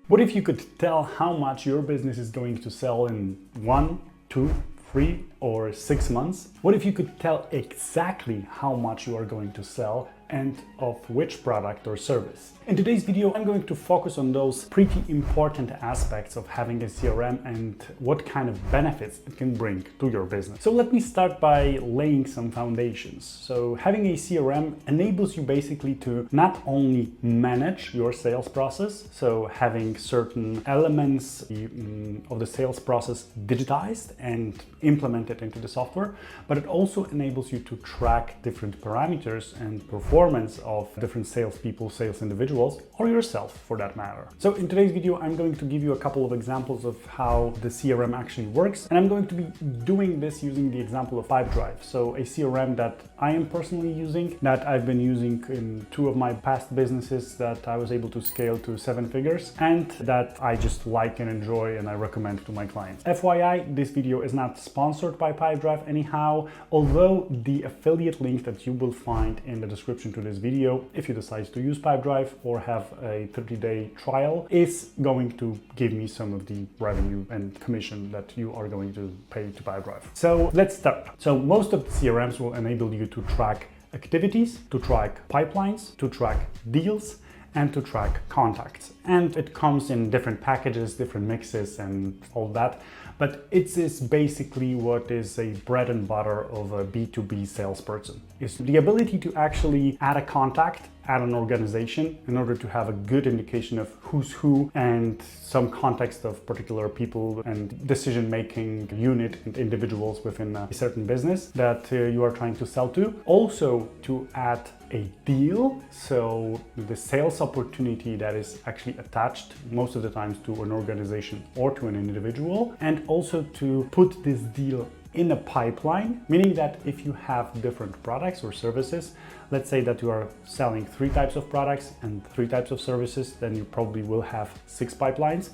What if you could tell how much your business is going to sell in 1, 2, 3 or 6 months? What if you could tell exactly how much you are going to sell and of which product or service? In today's video, I'm going to focus on those pretty important aspects of having a CRM and what kind of benefits it can bring to your business. So let me start by laying some foundations. So having a CRM enables you basically to not only manage your sales process, so having certain elements of the sales process digitized and implemented into the software, but it also enables you to track different parameters and performance of different salespeople, sales individuals, or yourself for that matter. So in today's video, I'm going to give you a couple of examples of how the CRM actually works. And I'm going to be doing this using the example of Pipedrive. So a CRM that I am personally using, that I've been using in 2 of my past businesses that I was able to scale to 7 figures, and that I just like and enjoy and I recommend to my clients. FYI, this video is not sponsored by Pipedrive anyhow, although the affiliate link that you will find in the description to this video, if you decide to use Pipedrive or have a 30-day trial, is going to give me some of the revenue and commission that you are going to pay to Pipedrive. So let's start. So most of the CRMs will enable you to track activities, to track pipelines, to track deals, and to track contacts. And it comes in different packages, different mixes and all that. But it is basically what is a bread and butter of a B2B salesperson. Is the ability to actually add a contact, add an organization in order to have a good indication of who's who and some context of particular people and decision-making unit and individuals within a certain business that you are trying to sell to. Also to add a deal, so the sales opportunity that is actually attached most of the times to an organization or to an individual, and also to put this deal in a pipeline, meaning that if you have different products or services, let's say that you are selling 3 types of products and 3 types of services, then you probably will have 6 pipelines.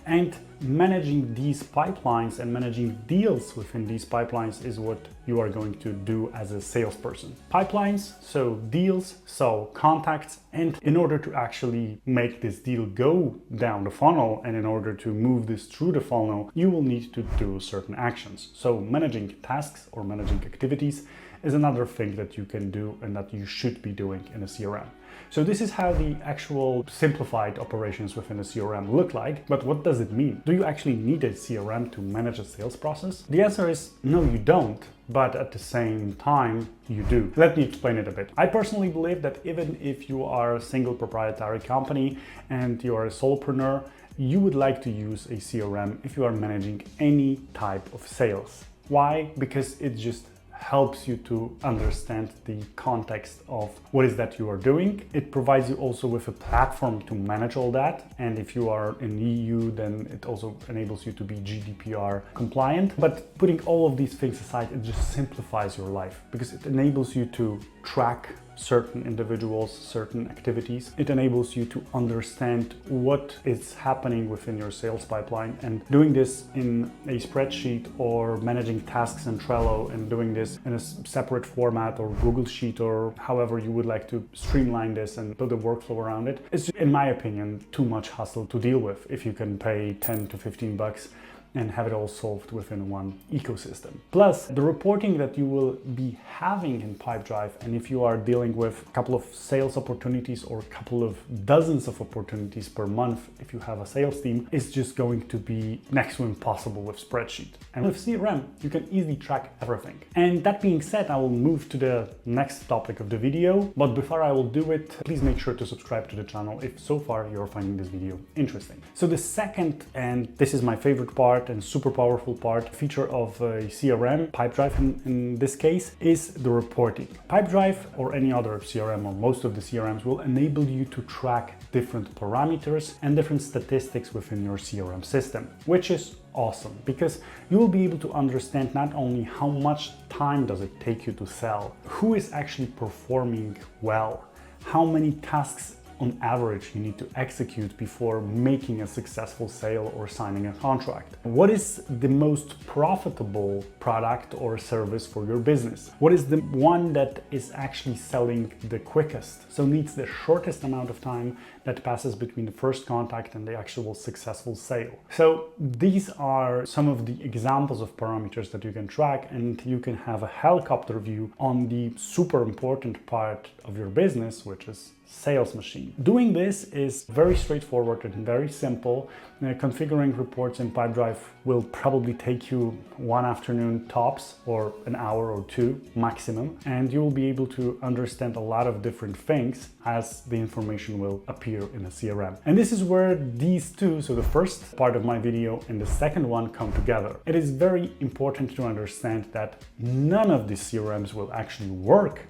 And managing these pipelines and managing deals within these pipelines is what you are going to do as a salesperson. Pipelines, so deals, so contacts, and in order to actually make this deal go down the funnel and in order to move this through the funnel, you will need to do certain actions. So managing tasks or managing activities is another thing that you can do and that you should be doing in a CRM. So this is how the actual simplified operations within a CRM look like. But what does it mean? Do you actually need a CRM to manage a sales process? The answer is no, you don't. But at the same time, you do. Let me explain it a bit. I personally believe that even if you are a single proprietary company and you are a solopreneur, you would like to use a CRM if you are managing any type of sales. Why? Because it just helps you to understand the context of what is that you are doing. It provides you also with a platform to manage all that. And if you are in EU, then it also enables you to be GDPR compliant. But putting all of these things aside, it just simplifies your life because it enables you to track certain individuals, certain activities. It enables you to understand what is happening within your sales pipeline, and doing this in a spreadsheet or managing tasks in Trello and doing this in a separate format or Google Sheet or however you would like to streamline this and build a workflow around it. It's, in my opinion, too much hassle to deal with if you can pay 10 to 15 bucks and have it all solved within one ecosystem. Plus, the reporting that you will be having in Pipedrive, and if you are dealing with a couple of sales opportunities or a couple of dozens of opportunities per month, if you have a sales team, is just going to be next to impossible with spreadsheet. And with CRM, you can easily track everything. And that being said, I will move to the next topic of the video. But before I will do it, please make sure to subscribe to the channel if so far you're finding this video interesting. So the second, and this is my favorite part, and super powerful feature of a CRM, Pipedrive in this case, is the reporting. Pipedrive or any other CRM or most of the CRMs will enable you to track different parameters and different statistics within your CRM system, which is awesome because you will be able to understand not only how much time does it take you to sell, who is actually performing well, how many tasks on average you need to execute before making a successful sale or signing a contract? What is the most profitable product or service for your business? What is the one that is actually selling the quickest, so needs the shortest amount of time that passes between the first contact and the actual successful sale? So these are some of the examples of parameters that you can track, and you can have a helicopter view on the super important part of your business, which is sales machine. Doing this is very straightforward and very simple. Configuring reports in Pipedrive will probably take you one afternoon tops, or an hour or two maximum, and you will be able to understand a lot of different things as the information will appear in a CRM. And this is where these two, so the first part of my video and the second one, come together. It is very important to understand that none of these CRMs will actually work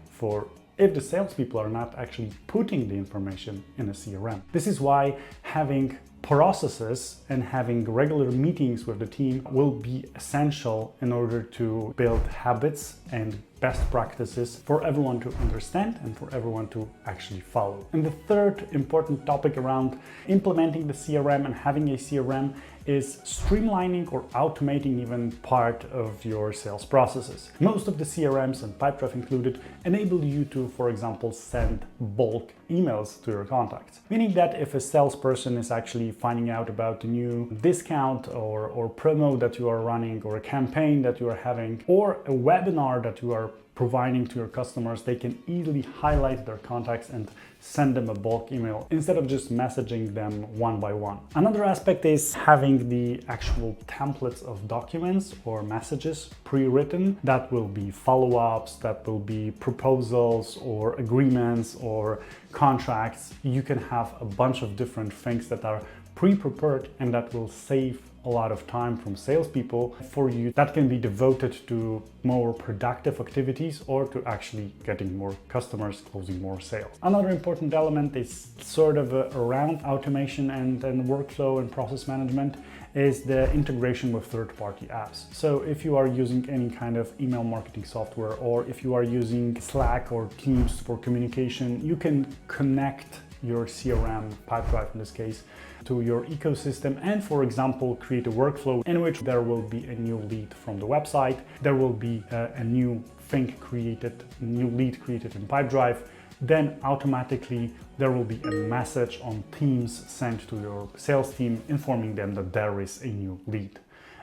if the salespeople are not actually putting the information in a CRM. This is why having processes and having regular meetings with the team will be essential in order to build habits and best practices for everyone to understand and for everyone to actually follow. And the third important topic around implementing the CRM and having a CRM is streamlining or automating even part of your sales processes. Most of the CRMs, and Pipedrive included, enable you to, for example, send bulk emails to your contacts. Meaning that if a salesperson is actually finding out about a new discount or promo that you are running, or a campaign that you are having, or a webinar that you are providing to your customers, they can easily highlight their contacts and send them a bulk email instead of just messaging them one by one. Another aspect is having the actual templates of documents or messages pre-written. That will be follow-ups, that will be proposals or agreements or contracts. You can have a bunch of different things that are pre-prepared, and that will save a lot of time from salespeople for you that can be devoted to more productive activities or to actually getting more customers, closing more sales. Another important element is sort of around automation and workflow and process management is the integration with third-party apps. So if you are using any kind of email marketing software, or if you are using Slack or Teams for communication, you can connect your CRM, Pipedrive in this case, to your ecosystem and, for example, create a workflow in which there will be a new lead from the website, there will be a new thing created, new lead created in Pipedrive, then automatically there will be a message on Teams sent to your sales team informing them that there is a new lead.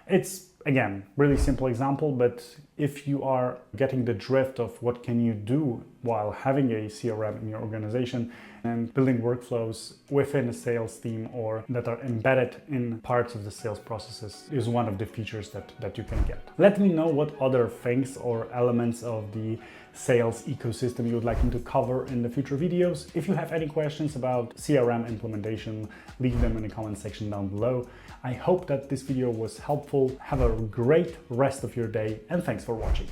It's, again, really simple example, but if you are getting the drift of what can you do while having a CRM in your organization and building workflows within a sales team or that are embedded in parts of the sales processes, is one of the features that you can get. Let me know what other things or elements of the sales ecosystem you would like me to cover in the future videos. If you have any questions about CRM implementation, leave them in the comment section down below. I hope that this video was helpful. Have a great rest of your day, and thanks for watching.